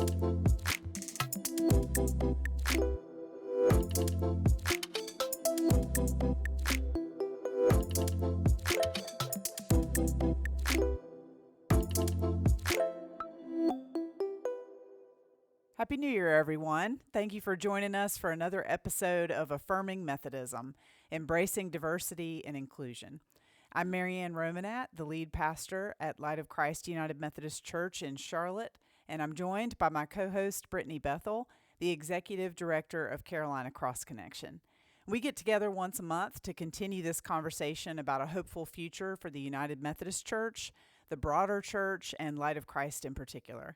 Happy New Year, everyone. Thank you for joining us for another episode of Affirming Methodism, Embracing Diversity and Inclusion. I'm Marianne Romanat, the lead pastor at Light of Christ United Methodist Church in Charlotte, and I'm joined by my co-host, Brittany Bethel, the executive director of Carolina Cross Connection. We get together once a month to continue this conversation about a hopeful future for the United Methodist Church, the broader church, and Light of Christ in particular.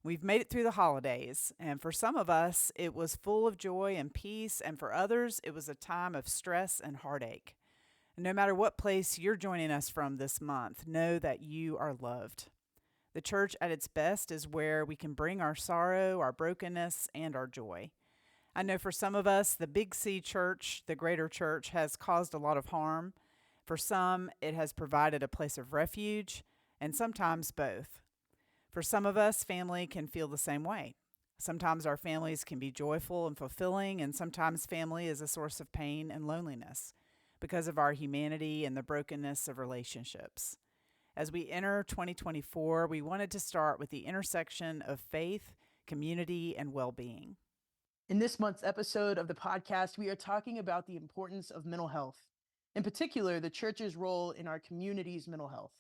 We've made it through the holidays, and for some of us, it was full of joy and peace, and for others, it was a time of stress and heartache. No matter what place you're joining us from this month, know that you are loved. The church at its best is where we can bring our sorrow, our brokenness, and our joy. I know for some of us, the Big C church, the greater church, has caused a lot of harm. For some, it has provided a place of refuge, and sometimes both. For some of us, family can feel the same way. Sometimes our families can be joyful and fulfilling, and sometimes family is a source of pain and loneliness because of our humanity and the brokenness of relationships. As we enter 2024, we wanted to start with the intersection of faith, community, and well-being. In this month's episode of the podcast, we are talking about the importance of mental health, in particular, the church's role in our community's mental health.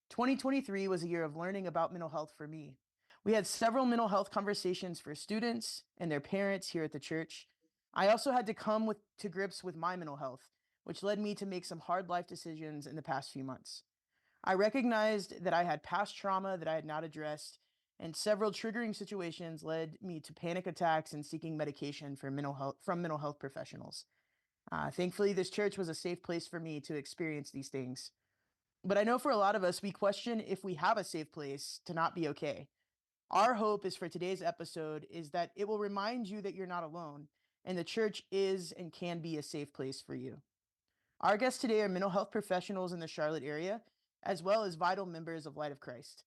2023 was a year of learning about mental health for me. We had several mental health conversations for students and their parents here at the church. I also had to come to grips with my mental health, which led me to make some hard life decisions in the past few months. I recognized that I had past trauma that I had not addressed, and several triggering situations led me to panic attacks and seeking medication from mental health professionals. Thankfully, this church was a safe place for me to experience these things. But I know for a lot of us, we question if we have a safe place to not be okay. Our hope is for today's episode is that it will remind you that you're not alone, and the church is and can be a safe place for you. Our guests today are mental health professionals in the Charlotte area, as well as vital members of Light of Christ.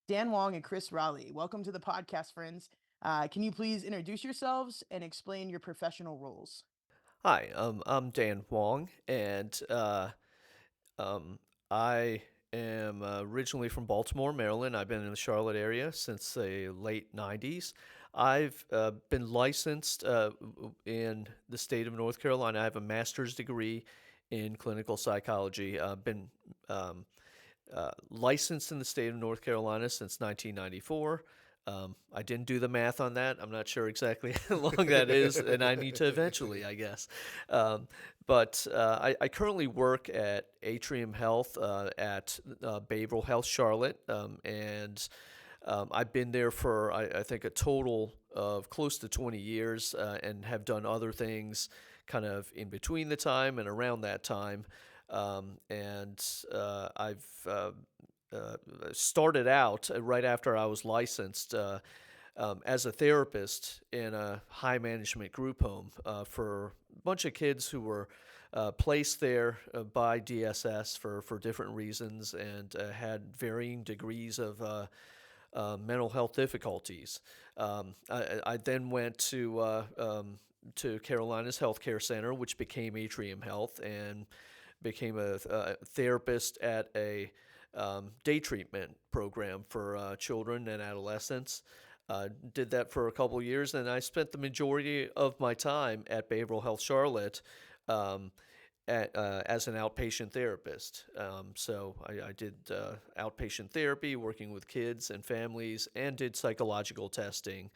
Dan Huang and Chris Raleigh, welcome to the podcast, friends. Can you please introduce yourselves and explain your professional roles? Hi, I'm Dan Huang, and I am originally from Baltimore, Maryland. I've been in the Charlotte area since the late 90s. I've been licensed in the state of North Carolina. I have a master's degree in clinical psychology. I've been licensed in the state of North Carolina since 1994. I didn't do the math on that. I'm not sure exactly how long that is, and I need to eventually, I guess. But I currently work at Atrium Health at Behavioral Health Charlotte, and I've been there for, I think, a total of close to 20 years and have done other things kind of in between the time and around that time. I've started out right after I was licensed as a therapist in a high management group home for a bunch of kids who were placed there by DSS for different reasons and had varying degrees of mental health difficulties. I then went to Carolina's Healthcare Center, which became Atrium Health, and became a therapist at a day treatment program for children and adolescents. Did that for a couple of years, and I spent the majority of my time at Behavioral Health Charlotte as an outpatient therapist. So I did outpatient therapy, working with kids and families, and did psychological testing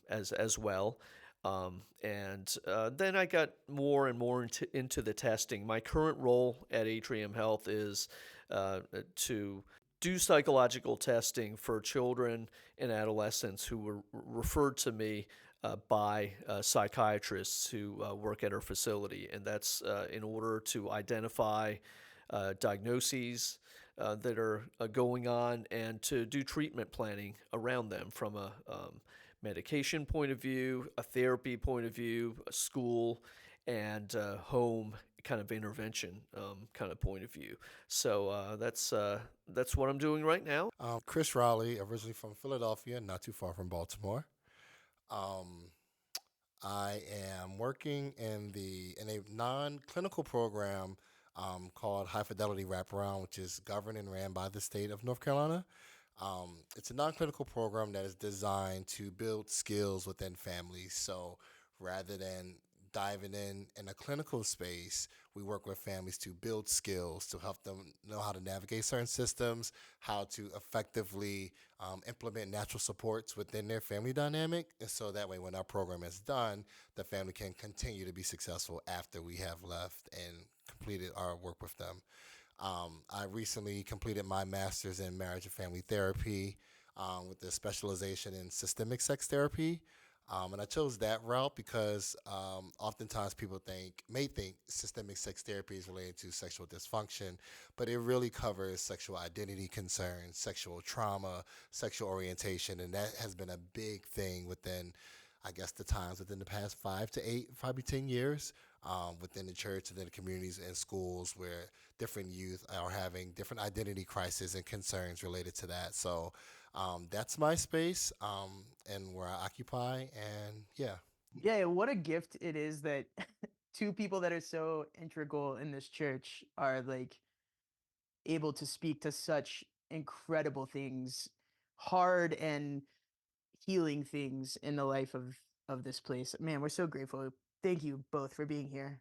as well. Then I got more and more into the testing. My current role at Atrium Health is to do psychological testing for children and adolescents who were referred to me by psychiatrists who work at our facility. And that's in order to identify diagnoses that are going on and to do treatment planning around them from a medication point of view, a therapy point of view, a school, and home kind of intervention kind of point of view. So that's what I'm doing right now. Chris Raleigh, originally from Philadelphia, not too far from Baltimore. Um, I am working in a non-clinical program called High Fidelity Wraparound, which is governed and ran by the state of North Carolina. It's a non-clinical program that is designed to build skills within families. So rather than diving in a clinical space, we work with families to build skills to help them know how to navigate certain systems, how to effectively implement natural supports within their family dynamic. And so that way, when our program is done, the family can continue to be successful after we have left and completed our work with them. I recently completed my master's in marriage and family therapy with a specialization in systemic sex therapy. And I chose that route because oftentimes people may think systemic sex therapy is related to sexual dysfunction, but it really covers sexual identity concerns, sexual trauma, sexual orientation, and that has been a big thing within, I guess, the times within the past 5 to 8, probably 10 years, within the church, within the communities and schools where different youth are having different identity crises and concerns related to that. So that's my space and where I occupy. And yeah. Yeah, what a gift it is that two people that are so integral in this church are like able to speak to such incredible things, hard and healing things in the life of this place. Man, we're so grateful. Thank you both for being here.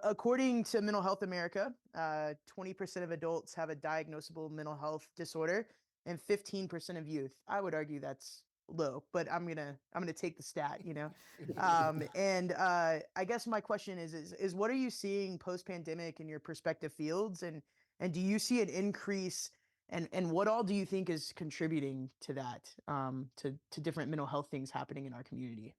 According to Mental Health America, 20% of adults have a diagnosable mental health disorder, and 15% of youth. I would argue that's low, but I'm gonna take the stat. I guess my question is what are you seeing post pandemic in your perspective fields, and do you see an increase? And what all do you think is contributing to that, to different mental health things happening in our community?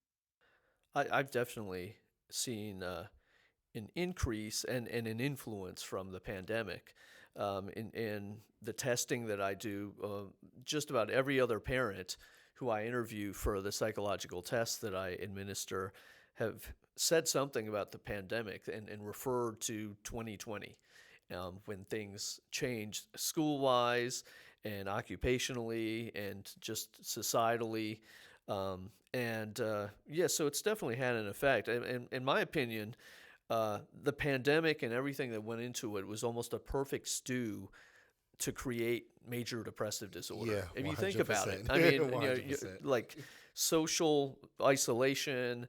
I've definitely seen an increase and an influence from the pandemic. In the testing that I do, just about every other parent who I interview for the psychological tests that I administer have said something about the pandemic and referred to 2020 when things changed school wise and occupationally and just societally. So it's definitely had an effect. And in my opinion, the pandemic and everything that went into it was almost a perfect stew to create major depressive disorder. Yeah, If you think about it, 100%. I mean, 100%. like social isolation,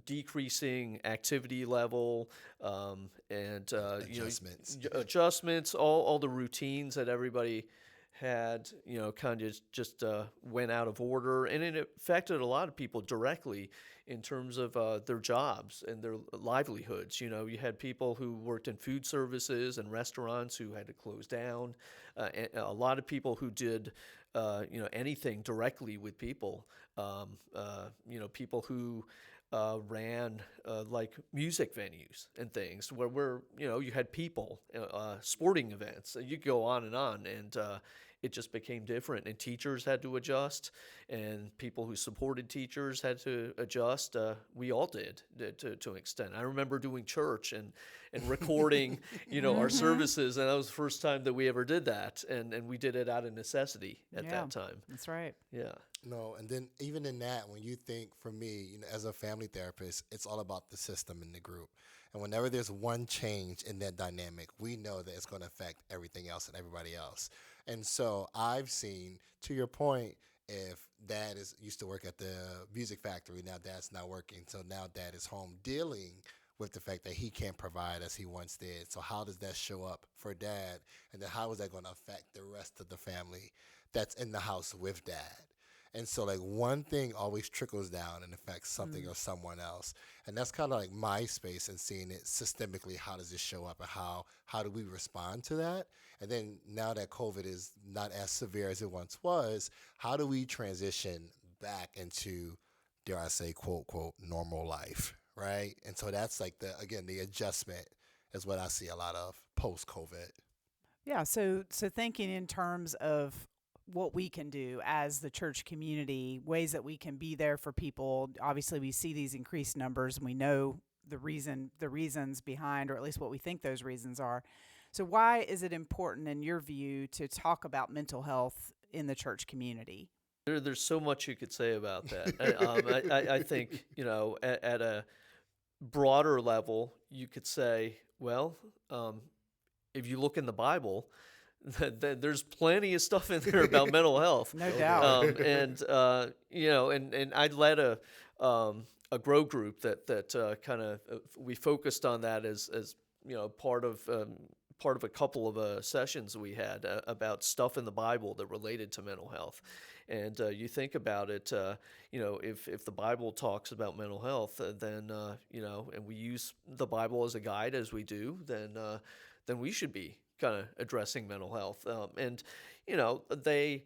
decreasing activity level, and Adjustments. adjustments, all the routines that everybody had, kind of just went out of order, and it affected a lot of people directly in terms of their jobs and their livelihoods. You had people who worked in food services and restaurants who had to close down, and a lot of people who did, anything directly with people. People who ran like music venues and things where you had people, sporting events. You go on, and it just became different. And teachers had to adjust, and people who supported teachers had to adjust. We all did to an extent. I remember doing church and recording, our services, and that was the first time that we ever did that, and we did it out of necessity at that time. That's right. Yeah. No, and then even in that, when you think, for me, as a family therapist, it's all about the system in the group. And whenever there's one change in that dynamic, we know that it's going to affect everything else and everybody else. And so I've seen, to your point, if dad is used to work at the music factory, now dad's not working, so now dad is home dealing with the fact that he can't provide as he once did. So how does that show up for dad? And then how is that going to affect the rest of the family that's in the house with dad? And so, like, one thing always trickles down and affects something or someone else. And that's kind of like my space and seeing it systemically. How does this show up, and how do we respond to that? And then now that COVID is not as severe as it once was, how do we transition back into, dare I say, quote, quote, normal life, right? And so that's like the adjustment is what I see a lot of post-COVID. Yeah, so thinking in terms of what we can do as the church community, ways that we can be there for people. Obviously, we see these increased numbers, and we know the reasons behind, or at least what we think those reasons are. So why is it important in your view to talk about mental health in the church community? There's so much you could say about that. I think, at a broader level, you could say, well, if you look in the Bible, there's plenty of stuff in there about mental health. No doubt. And I led a grow group that kind of we focused on that as part of a couple of sessions we had about stuff in the Bible that related to mental health. And you think about it, if the Bible talks about mental health, then and we use the Bible as a guide as we do, then we should be kind of addressing mental health. And they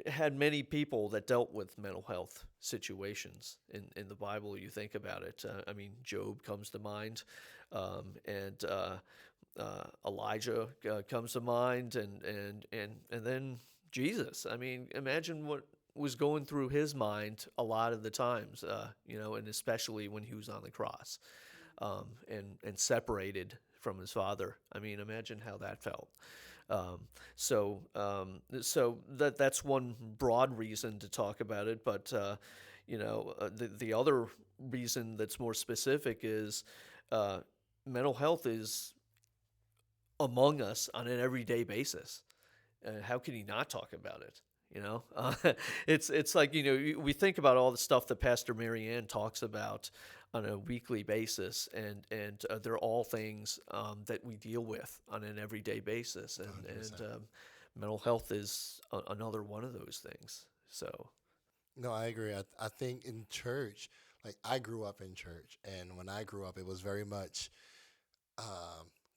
had many people that dealt with mental health situations in the Bible. You think about it. Job comes to mind, and Elijah comes to mind, and then Jesus. Imagine what was going through his mind a lot of the times, and especially when he was on the cross, and separated from his father. Imagine how that felt. So that's one broad reason to talk about it. But the other reason that's more specific is mental health is among us on an everyday basis. How can you not talk about it? It's like, we think about all the stuff that Pastor Marianne talks about on a weekly basis, and they're all things that we deal with on an everyday basis, and mental health is another one of those things. So, No, I agree. I think in church, like I grew up in church, and when I grew up, it was very much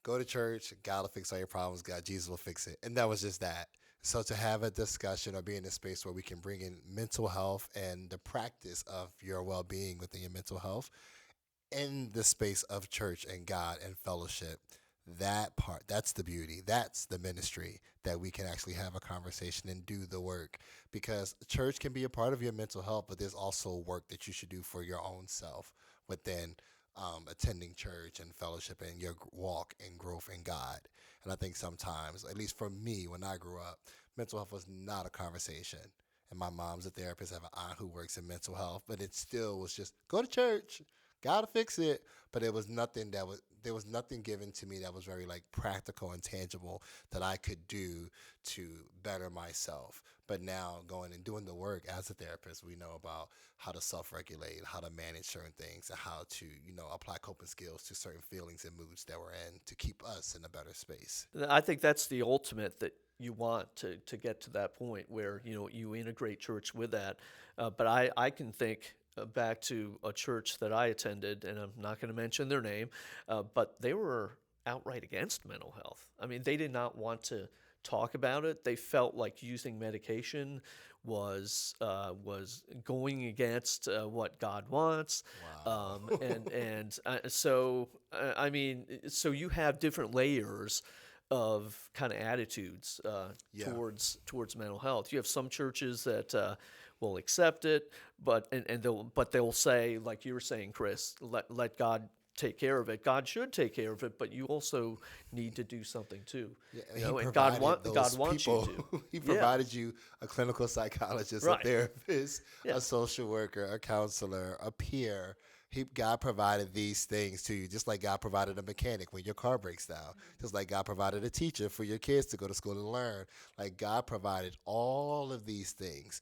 go to church, God will fix all your problems, God, Jesus will fix it. And that was just that. So to have a discussion or be in a space where we can bring in mental health and the practice of your well-being within your mental health in the space of church and God and fellowship, that part, that's the beauty. That's the ministry that we can actually have a conversation and do the work. Because church can be a part of your mental health, but there's also work that you should do for your own self within attending church and fellowship and your walk and growth in God. And I think sometimes, at least for me, when I grew up, mental health was not a conversation. And my mom's a therapist. I have an aunt who works in mental health, but it still was just go to church, gotta fix it. But there was nothing given to me that was very like practical and tangible that I could do to better myself. But now going and doing the work as a therapist, we know about how to self-regulate, how to manage certain things, and how to, apply coping skills to certain feelings and moods that we're in to keep us in a better space. I think that's the ultimate that you want to get to that point where you integrate church with that. But I can think back to a church that I attended, and I'm not going to mention their name, but they were outright against mental health. They did not want to talk about it. They felt like using medication was going against what God wants. Wow. So you have different layers of kind of attitudes Yeah. towards mental health. You have some churches that will accept it, but they'll say, like you were saying, Chris, let God take care of it. God should take care of it, but you also need to do something too. Yeah, and God wants people. you to. He provided you a clinical psychologist, Right. a therapist, Yeah. a social worker, a counselor, a peer. God provided these things to you, just like God provided a mechanic when your car breaks down, just like God provided a teacher for your kids to go to school and learn. Like God provided all of these things.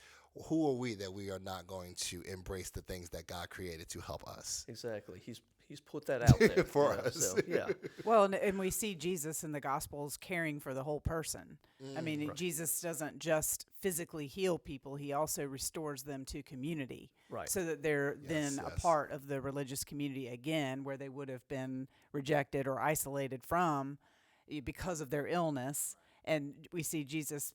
Who are we that we are not going to embrace the things that God created to help us? Exactly. He's put that out there For us. So, yeah. Well, and we see Jesus in the Gospels caring for the whole person. Right. Jesus doesn't just physically heal people, he also restores them to community. Right. So that they're then a yes. part of the religious community again, where they would have been rejected or isolated from because of their illness. And we see Jesus,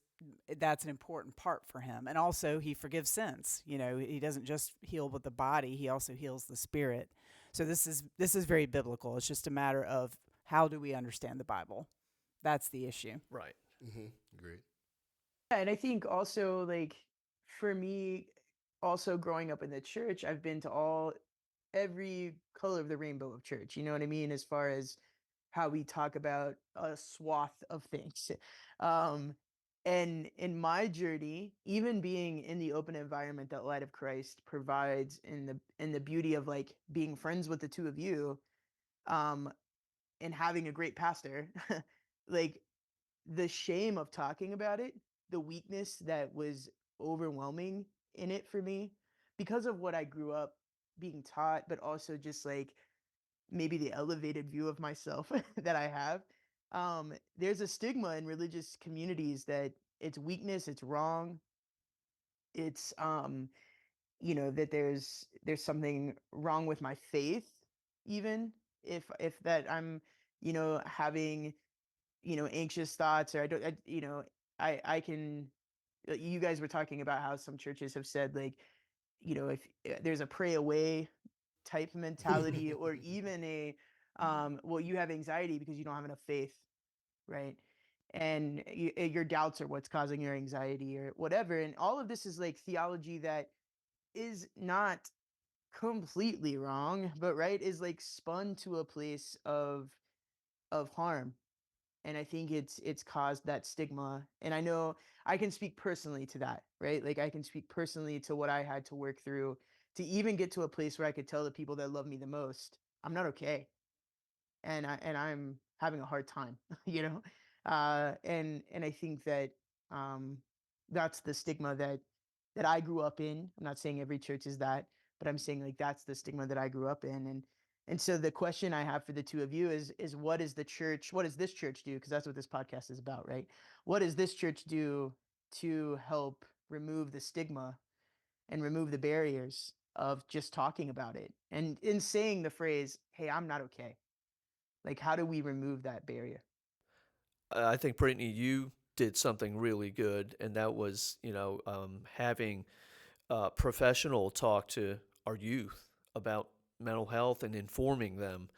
that's an important part for him. And also, he forgives sins. He doesn't just heal with the body, he also heals the spirit. So this is very biblical. It's just a matter of how do we understand the Bible. That's the issue. Right. Agreed. Yeah, and I think also, like, for me, also growing up in the church, I've been to every color of the rainbow of church. You know what I mean? As far as how we talk about a swath of things. Um, and in my journey, even being in the open environment that Light of Christ provides, in the beauty of like being friends with the two of you, um, and having a great pastor, like the shame of talking about it, the weakness that was overwhelming in it for me because of what I grew up being taught, but also just like maybe the elevated view of myself that I have. There's a stigma in religious communities that it's weakness, it's wrong, it's that there's something wrong with my faith, even if that I'm having anxious thoughts, or I don't I can you guys were talking about how some churches have said, like, if there's a pray away type mentality, or even a well, you have anxiety because you don't have enough faith, right? And your doubts are what's causing your anxiety or whatever, and all of this is like theology that is not completely wrong, but right, is like spun to a place of harm. And I think it's caused that stigma. And I know I can speak personally to that, right? Like I can speak personally to what I had to work through to even get to a place where I could tell the people that love me the most, I'm not okay, and I'm having a hard time, you know. And I think that um, that's the stigma that I grew up in. I'm not saying every church is that, but I'm saying like that's the stigma that I grew up in. And so the question I have for the two of you is what is the church? What does this church do? Because that's what this podcast is about, right? What does this church do to help remove the stigma and remove the barriers of just talking about it and in saying the phrase, "Hey, I'm not okay." Like, how do we remove that barrier? I think Brittany, you did something really good, and that was, having professional talk to our youth about mental health and informing them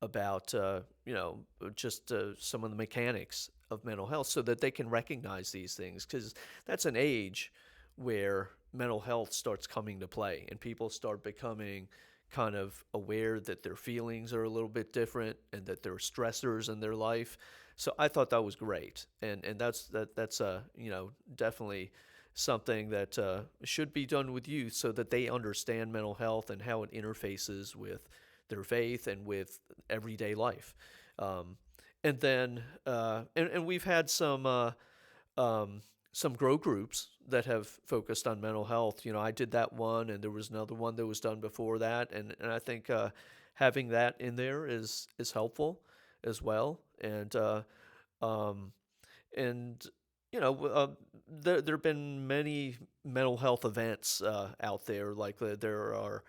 about, just some of the mechanics of mental health so that they can recognize these things, because that's an age where mental health starts coming to play and people start becoming kind of aware that their feelings are a little bit different and that there are stressors in their life. So I thought that was great, and that's definitely something that should be done with youth so that they understand mental health and how it interfaces with their faith and with everyday life. And then and we've had some grow groups that have focused on mental health. I did that one, and there was another one that was done before that, and I think having that in there is helpful as well. Um, and there have been many mental health events out there. Like there are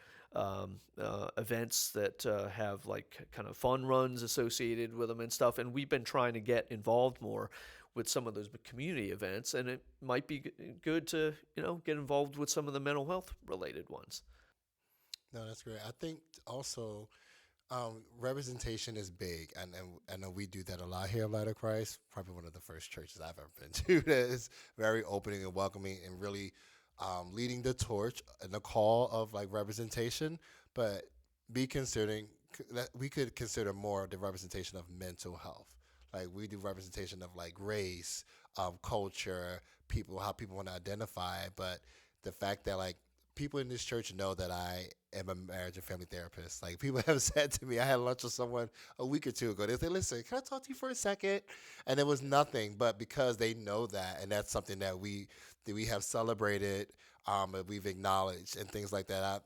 events that have like kind of fun runs associated with them and stuff. And we've been trying to get involved more with some of those community events. And it might be good to get involved with some of the mental health related ones. No, that's great. I think also representation is big, and I know we do that a lot here at Light of Christ. Probably one of the first churches I've ever been to that is very opening and welcoming and really leading the torch and the call of like representation. But be considering that we could consider more the representation of mental health. Like we do representation of like race, culture, people, how people want to identify. But the fact that like people in this church know that I am a marriage and family therapist. Like people have said to me, I had lunch with someone a week or two ago. They said, "Listen, can I talk to you for a second?" And it was nothing, but because they know that, and that's something that we have celebrated, that we've acknowledged, and things like that.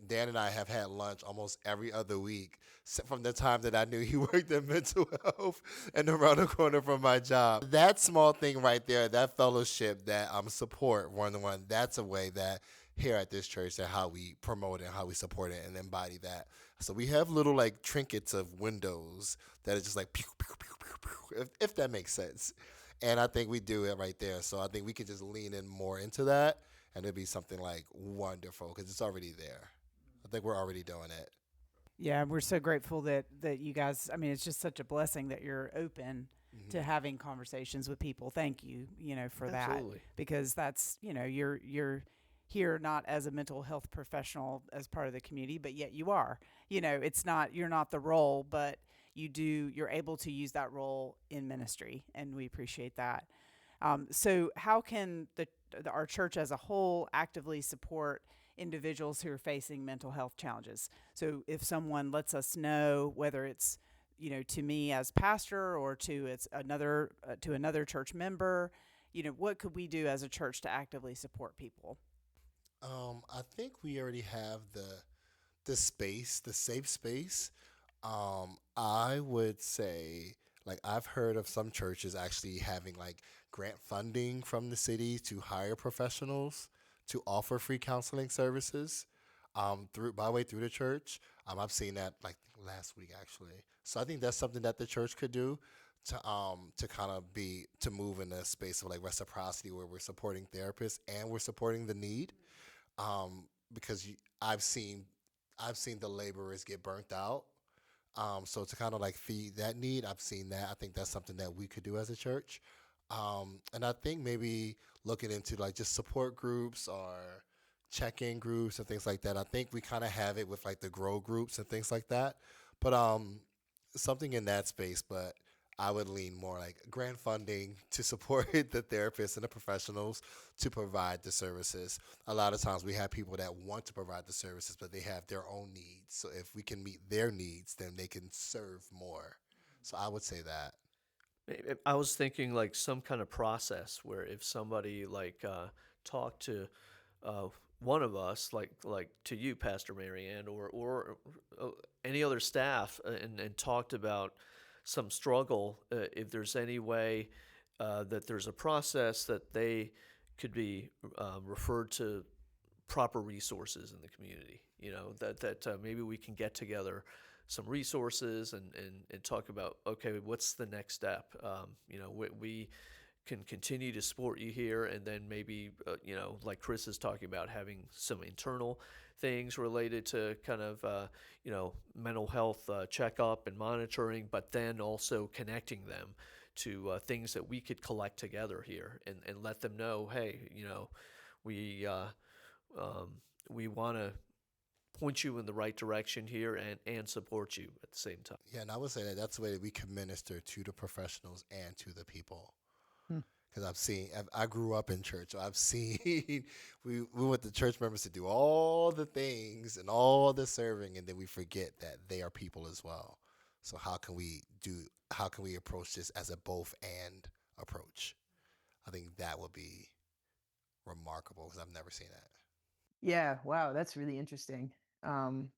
Dan and I have had lunch almost every other week from the time that I knew he worked in mental health and around the corner from my job. That small thing right there, that fellowship, that support one to one, that's a way that here at this church that how we promote it and how we support it and embody that. So we have little like trinkets of windows that are just like pew, pew, pew, pew, pew, if that makes sense. And I think we do it right there. So I think we can just lean in more into that, and it'd be something like wonderful because it's already there. I think we're already doing it. Yeah, we're so grateful that you guys. I mean, it's just such a blessing that you're open to having conversations with people. Thank you, for that, Absolutely. because that's you're here not as a mental health professional as part of the community, but yet you are. It's not, you're not the role, but you're able to use that role in ministry, and we appreciate that. So how can our church as a whole actively support individuals who are facing mental health challenges? So if someone lets us know, whether it's to me as pastor or to another church member, what could we do as a church to actively support people? I think we already have the space, the safe space. I would say, like, I've heard of some churches actually having like grant funding from the city to hire professionals to offer free counseling services through by way through the church. I've seen that like last week actually. So I think that's something that the church could do to kind of be to move in a space of like reciprocity where we're supporting therapists and we're supporting the need. Because I've seen the laborers get burnt out. So to kind of like feed that need, I've seen that. I think that's something that we could do as a church. And I think maybe looking into like just support groups or check-in groups and things like that. I think we kind of have it with like the grow groups and things like that. But something in that space. But I would lean more like grant funding to support the therapists and the professionals to provide the services. A lot of times we have people that want to provide the services, but they have their own needs. So if we can meet their needs, then they can serve more. So I would say that. I was thinking like some kind of process where if somebody like talked to uh, one of us, like to you, Pastor Marianne, or any other staff, and talked about some struggle, if there's any way that there's a process that they could be referred to proper resources in the community. That maybe we can get together some resources and talk about, okay, what's the next step. We can continue to support you here, and then maybe like Chris is talking about, having some internal things related to kind of mental health checkup and monitoring, but then also connecting them to things that we could collect together here, and let them know, hey, we um, we want to point you in the right direction here, and support you at the same time. Yeah, and I would say that that's the way that we can minister to the professionals and to the people. Hmm. Because I grew up in church. So I've seen, we want the church members to do all the things and all the serving, and then we forget that they are people as well. So how can we approach this as a both and approach? I think that would be remarkable because I've never seen that. Yeah, wow, that's really interesting. Um,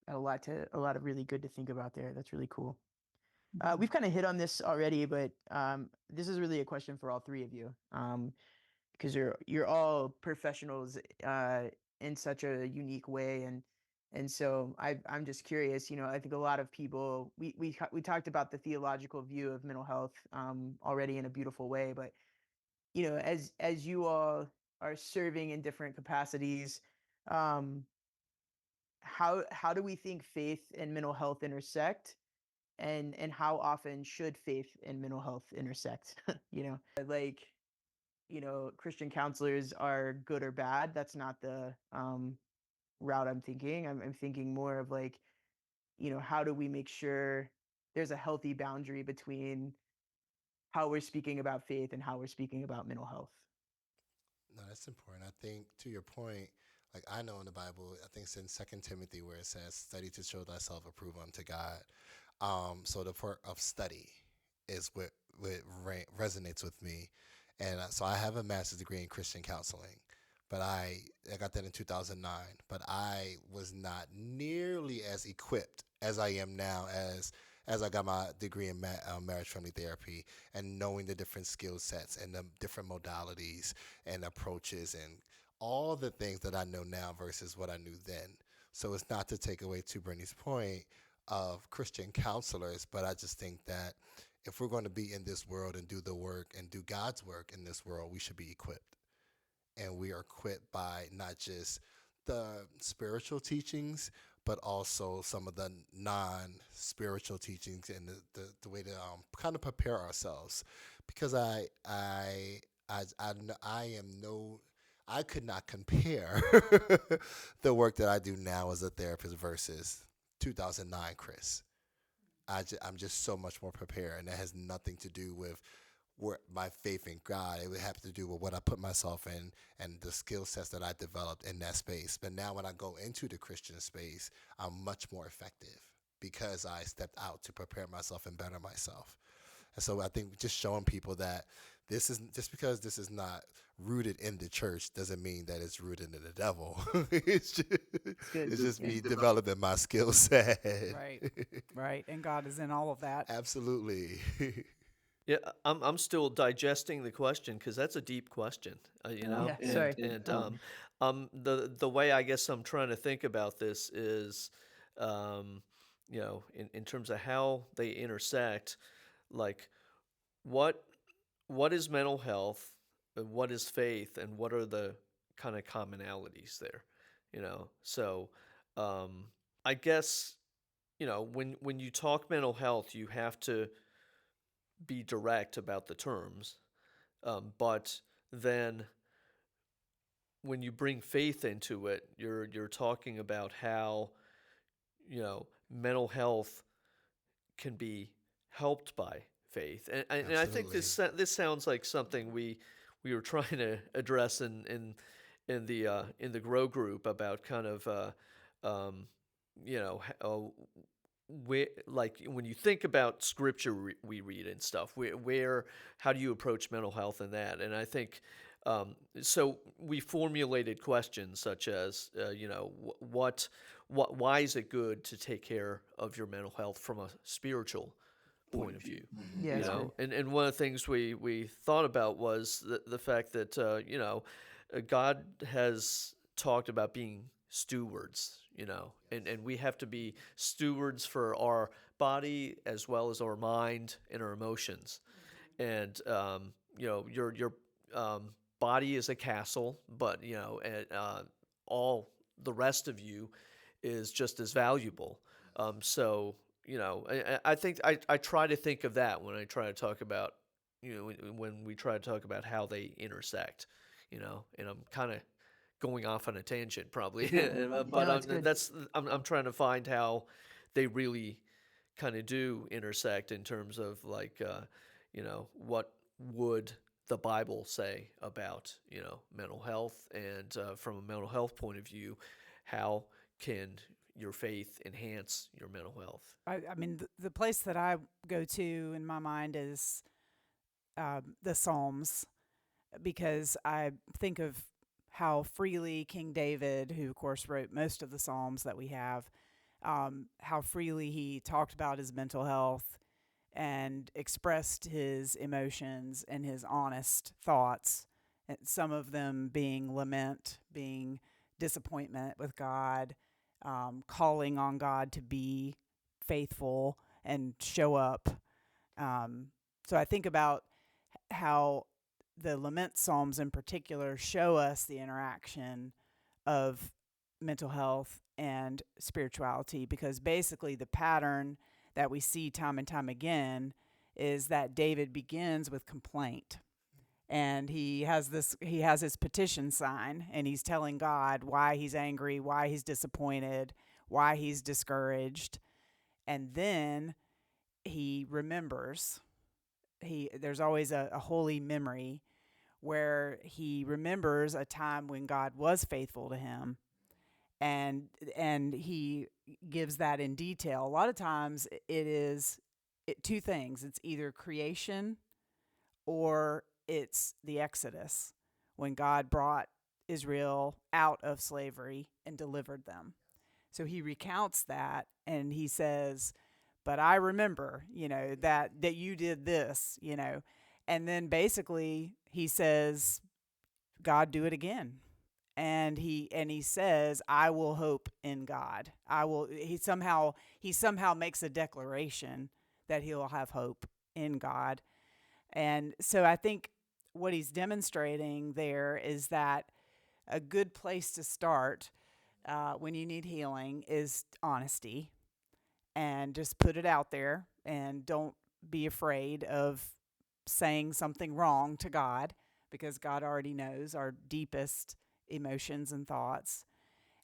a lot of really good to think about there. That's really cool. We've kind of hit on this already, but this is really a question for all three of you, because you're all professionals in such a unique way, and so I'm just curious. I think a lot of people we talked about the theological view of mental health already in a beautiful way, but as you all are serving in different capacities, um, how do we think faith and mental health intersect? And how often should faith and mental health intersect? Like, Christian counselors are good or bad. That's not the route I'm thinking. I'm thinking more of like, how do we make sure there's a healthy boundary between how we're speaking about faith and how we're speaking about mental health? No, that's important. I think to your point, like I know in the Bible, I think it's in Second Timothy where it says, "Study to show thyself approved unto God." So the part of study is what resonates with me, and so I have a master's degree in Christian counseling, but I got that in 2009. But I was not nearly as equipped as I am now as I got my degree in marriage family therapy and knowing the different skill sets and the different modalities and approaches and all the things that I know now versus what I knew then. So it's not to take away to Bernie's point of Christian counselors, but I just think that if we're going to be in this world and do the work and do God's work in this world, we should be equipped. And we are equipped by not just the spiritual teachings, but also some of the non-spiritual teachings and the way to kind of prepare ourselves. Because I am no I could not compare the work that I do now as a therapist versus 2009 Chris. I'm just so much more prepared, and that has nothing to do with where my faith in God. It would have to do with what I put myself in and the skill sets that I developed in that space. But now when I go into the Christian space, I'm much more effective because I stepped out to prepare myself and better myself. And so I think just showing people that this is just because this is not rooted in the church doesn't mean that it's rooted in the devil. Good. It's just Yeah. me developing my skill set. Right. Right. And God is in all of that. Absolutely. Yeah, I'm still digesting the question because that's a deep question, you know. Yeah, sorry. The way I guess I'm trying to think about this is, you know, in terms of how they intersect, like what what is mental health, and what is faith, and what are the kind of commonalities there, you know. So, um, I guess you know when you talk mental health, you have to be direct about the terms. But then when you bring faith into it, you're talking about how you know mental health can be helped by faith, and I think Absolutely. this sounds like something we were trying to address in the grow group about kind of um, you know where like when you think about scripture we read and stuff where how do you approach mental health in that, and I think so we formulated questions such as you know what why is it good to take care of your mental health from a spiritual point of view, Yeah, you that's good. know, and one of the things we thought about was the fact that you know God has talked about being stewards, you know, and we have to be stewards for our body as well as our mind and our emotions. And you know, your body is a castle, but you know, all the rest of you is just as valuable. So you know, I think I try to think of that when I try to talk about you know when we try to talk about how they intersect, you know, and I'm kind of going off on a tangent probably, but No, it's good. I'm trying to find how they really kind of do intersect in terms of like you know what would the Bible say about you know mental health, and from a mental health point of view, how can your faith enhance your mental health? I mean, the place that I go to in my mind is the Psalms, because I think of how freely King David, who of course wrote most of the Psalms that we have, how freely he talked about his mental health and expressed his emotions and his honest thoughts, and some of them being lament, being disappointment with God, calling on God to be faithful and show up. So I think about how the lament psalms in particular show us the interaction of mental health and spirituality, because basically the pattern that we see time and time again is that David begins with complaint, and he has his petition sign, and he's telling God why he's angry, why he's disappointed, why he's discouraged, and then he remembers. There's always a holy memory where he remembers a time when God was faithful to him, and he gives that in detail. A lot of times two things. It's either creation or it's the Exodus, when God brought Israel out of slavery and delivered them. So he recounts that, and he says, but I remember, you know, that you did this, you know. And then basically he says, God, do it again. And he says, I will hope in God. I will he somehow makes a declaration that he'll have hope in God. And so I think what he's demonstrating there is that a good place to start when you need healing is honesty, and just put it out there, and don't be afraid of saying something wrong to God, because God already knows our deepest emotions and thoughts.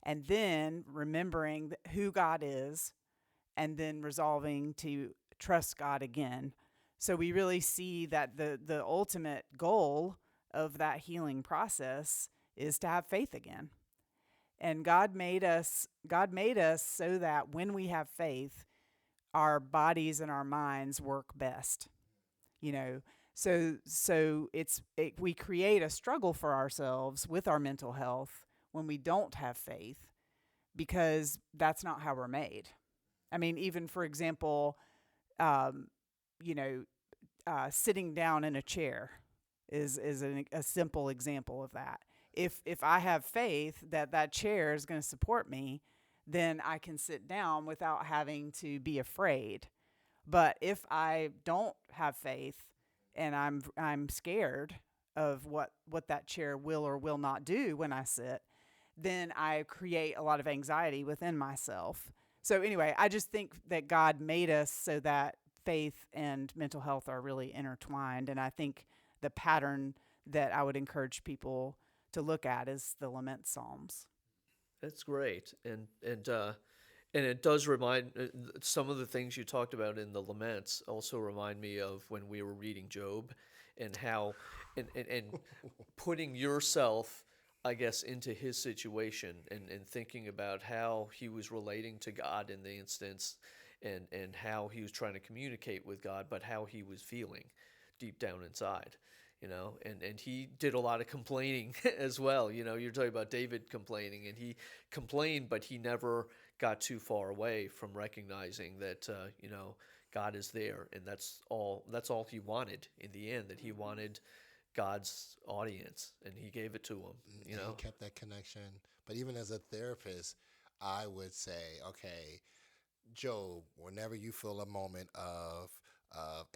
And then remembering who God is, and then resolving to trust God again. So we really see that the ultimate goal of that healing process is to have faith again. And God made us so that when we have faith, our bodies and our minds work best. You know, we create a struggle for ourselves with our mental health when we don't have faith, because that's not how we're made. I mean, even for example, um, you know, sitting down in a chair is a simple example of that. If I have faith that that chair is going to support me, then I can sit down without having to be afraid. But if I don't have faith and I'm scared of what that chair will or will not do when I sit, then I create a lot of anxiety within myself. So anyway, I just think that God made us so that faith and mental health are really intertwined. And I think the pattern that I would encourage people to look at is the lament psalms. That's great, and it does remind some of the things you talked about in the laments also remind me of when we were reading Job, and how and putting yourself, I guess, into his situation, and thinking about how he was relating to God in the instance, and how he was trying to communicate with God, but how he was feeling deep down inside. And he did a lot of complaining as well. You're talking about David complaining, and he complained, but he never got too far away from recognizing that, God is there, and that's all he wanted in the end, that he wanted God's audience, and he gave it to him. He kept that connection. But even as a therapist, I would say, okay, Job, whenever you feel a moment of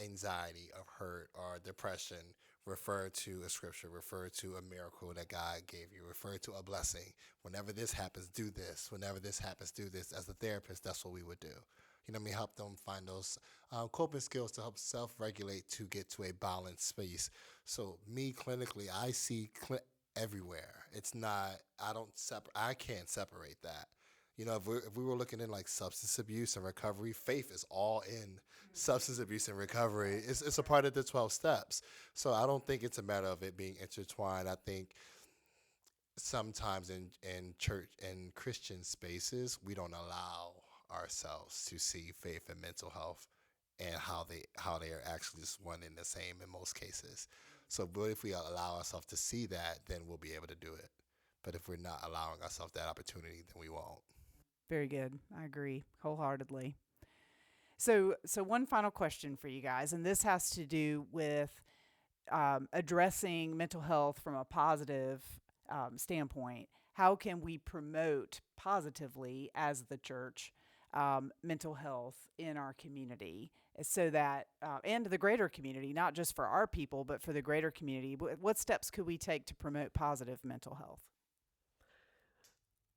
anxiety, of hurt, or depression, refer to a scripture, refer to a miracle that God gave you, refer to a blessing. Whenever this happens, do this. Whenever this happens, do this. As a therapist, that's what we would do. Help them find those coping skills to help self-regulate to get to a balanced space. So me clinically, I see everywhere. It's not, I can't separate that. If we were looking in like substance abuse and recovery, faith is all in substance abuse and recovery. It's a part of the 12 steps. So I don't think it's a matter of it being intertwined. I think sometimes in church and Christian spaces, we don't allow ourselves to see faith and mental health and how they are actually just one and the same in most cases. So, but if we allow ourselves to see that, then we'll be able to do it. But if we're not allowing ourselves that opportunity, then we won't. Very good. I agree wholeheartedly. So one final question for you guys, and this has to do with addressing mental health from a positive standpoint. How can we promote positively as the church mental health in our community, so that and the greater community, not just for our people, but for the greater community? What steps could we take to promote positive mental health?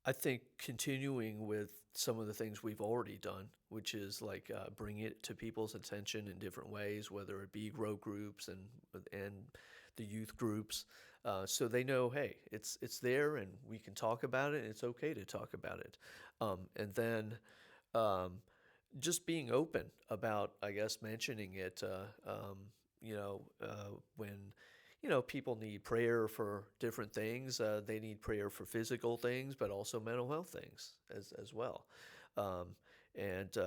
I think continuing with some of the things we've already done, which is like bring it to people's attention in different ways, whether it be grow groups and the youth groups, so they know, hey, it's there, and we can talk about it, and it's okay to talk about it, and then just being open about, I guess, mentioning it, when people need prayer for different things. They need prayer for physical things, but also mental health things as well. And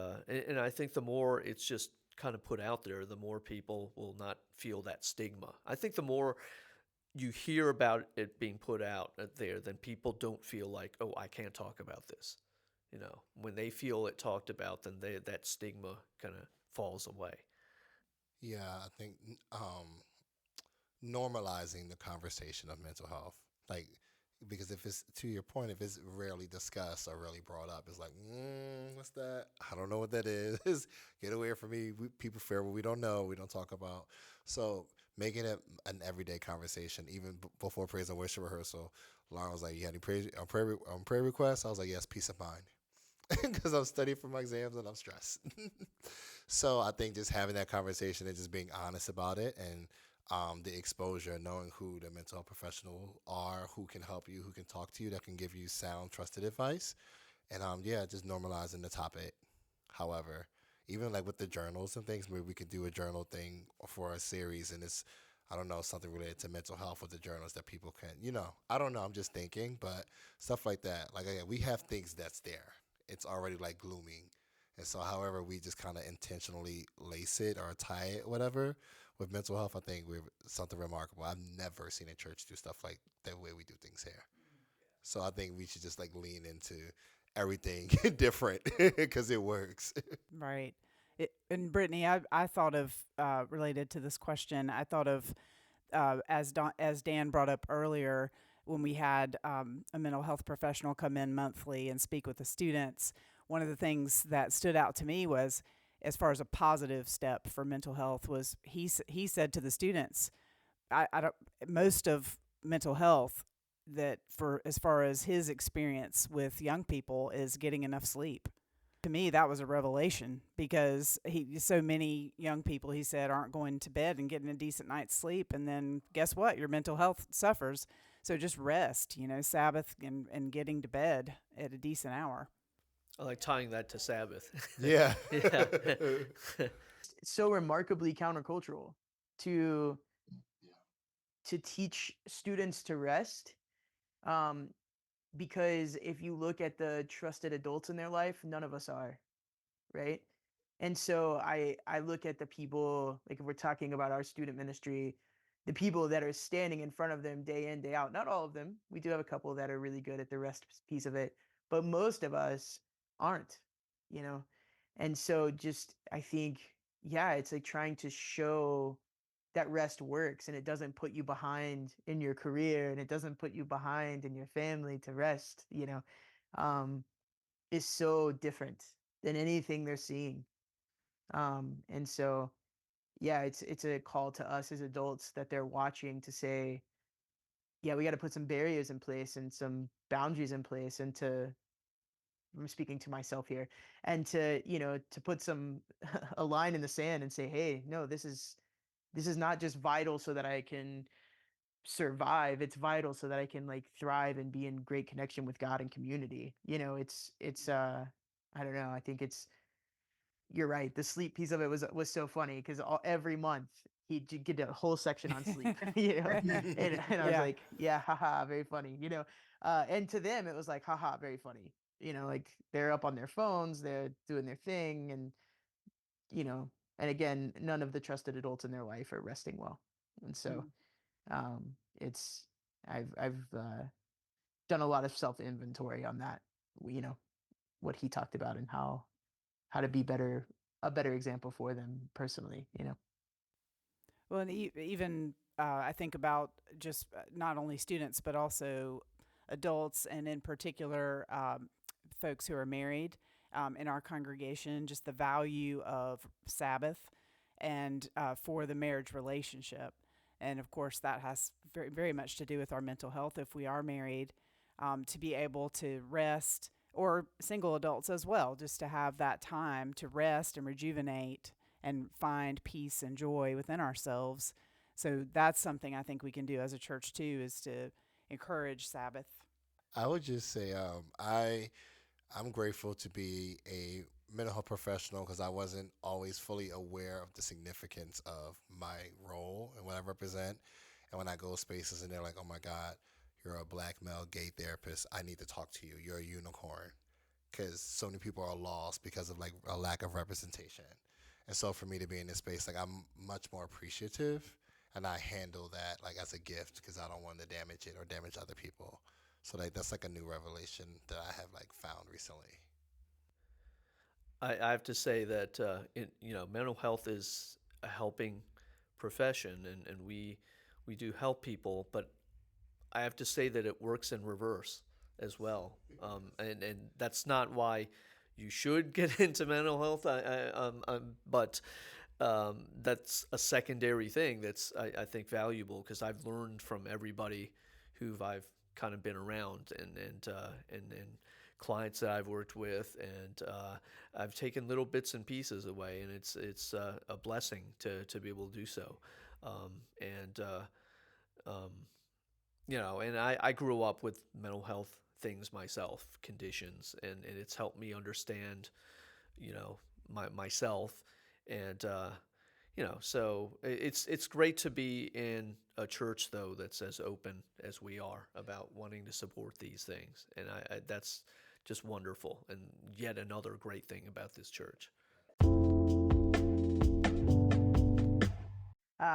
I think the more it's just kind of put out there, the more people will not feel that stigma. I think the more you hear about it being put out there, then people don't feel like, oh, I can't talk about this. When they feel it talked about, then that stigma kind of falls away. Yeah, I think normalizing the conversation of mental health, like, because if it's, to your point, if it's rarely discussed or rarely brought up, it's like, what's that? I don't know what that is. Get away from me. People fear what we don't know, we don't talk about. So making it an everyday conversation, even before praise and worship rehearsal, Lauren was like, "You had any prayer requests?" I was like, "Yes, peace of mind," because I'm studying for my exams and I'm stressed. So I think just having that conversation and just being honest about it, and the exposure, knowing who the mental health professional are, who can help you, who can talk to you, that can give you sound, trusted advice, and yeah, just normalizing the topic. However, even like with the journals and things, maybe we could do a journal thing for a series, and it's, I don't know, something related to mental health with the journals that people can, I don't know, I'm just thinking, but stuff like that. Like again, we have things that's there. It's already like glooming. And so, however, we just kind of intentionally lace it or tie it, whatever, with mental health, I think we're something remarkable. I've never seen a church do stuff like the way we do things here. So I think we should just like lean into everything different because it works. Right. And Brittany, I thought of, related to this question, I thought of, as Dan brought up earlier, when we had a mental health professional come in monthly and speak with the students, one of the things that stood out to me was, as far as a positive step for mental health, was he said to the students, I don't, most of mental health, that for as far as his experience with young people, is getting enough sleep. To me, that was a revelation, because so many young people, he said, aren't going to bed and getting a decent night's sleep, and then guess what? Your mental health suffers. So just rest, Sabbath, and getting to bed at a decent hour. I like tying that to Sabbath. Yeah. Yeah. It's so remarkably countercultural to teach students to rest. Because if you look at the trusted adults in their life, none of us are, right? And so I look at the people, like if we're talking about our student ministry, the people that are standing in front of them day in, day out. Not all of them. We do have a couple that are really good at the rest piece of it, but most of us aren't, you know? And so just, I think, yeah, it's like trying to show that rest works, and it doesn't put you behind in your career, and it doesn't put you behind in your family to rest, um, is so different than anything they're seeing. And so, yeah, it's a call to us as adults that they're watching to say, yeah, we got to put some barriers in place and some boundaries in place, and to, I'm speaking to myself here, and to, to put some a line in the sand and say, hey, no, this is not just vital so that I can survive. It's vital so that I can like thrive and be in great connection with God and community. It's I don't know. I think you're right. The sleep piece of it was so funny, because every month he'd get a whole section on sleep, and I was Yeah. like, yeah, haha, very funny, and to them it was like, haha, very funny, like they're up on their phones, they're doing their thing, and you know, and again, none of the trusted adults in their life are resting well, and so it's I've done a lot of self inventory on that, you know, what he talked about, and how to be a better example for them personally. Well, and even I think about just not only students, but also adults, and in particular, folks who are married in our congregation, just the value of Sabbath and for the marriage relationship. And of course, that has very, very much to do with our mental health if we are married, to be able to rest, or single adults as well, just to have that time to rest and rejuvenate and find peace and joy within ourselves. So that's something I think we can do as a church too, is to encourage Sabbath. I would just say I'm grateful to be a mental health professional because I wasn't always fully aware of the significance of my role and what I represent. And when I go spaces and they're like, "Oh my God, you're a black male gay therapist. I need to talk to you. You're a unicorn." Because so many people are lost because of like a lack of representation. And so for me to be in this space, like I'm much more appreciative, and I handle that like as a gift because I don't want to damage it or damage other people. So like that's like a new revelation that I have like found recently. I have to say that mental health is a helping profession, and we do help people, but I have to say that it works in reverse as well, and that's not why you should get into mental health. But that's a secondary thing that's I think valuable, because I've learned from everybody who I've kind of been around, and clients that I've worked with, and I've taken little bits and pieces away, and it's a blessing to be able to do so. And and I grew up with mental health things myself, conditions, and it's helped me understand, myself, and so it's great to be in a church though that's as open as we are about wanting to support these things, and that's just wonderful, and yet another great thing about this church.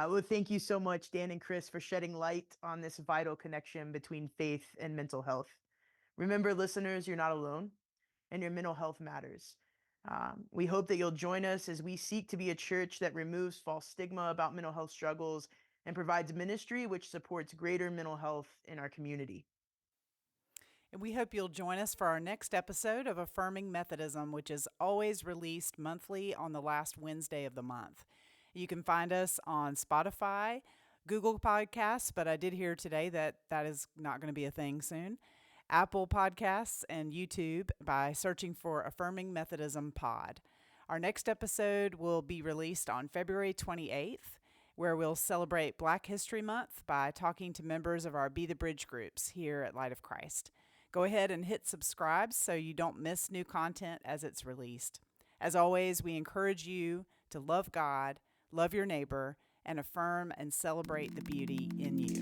Well, thank you so much, Dan and Chris, for shedding light on this vital connection between faith and mental health. Remember, listeners, you're not alone, and your mental health matters. We hope that you'll join us as we seek to be a church that removes false stigma about mental health struggles and provides ministry which supports greater mental health in our community. And we hope you'll join us for our next episode of Affirming Methodism, which is always released monthly on the last Wednesday of the month. You can find us on Spotify, Google Podcasts, but I did hear today that that is not going to be a thing soon, Apple Podcasts, and YouTube by searching for Affirming Methodism Pod. Our next episode will be released on February 28th, where we'll celebrate Black History Month by talking to members of our Be the Bridge groups here at Light of Christ. Go ahead and hit subscribe so you don't miss new content as it's released. As always, we encourage you to love God, love your neighbor, and affirm and celebrate the beauty in you.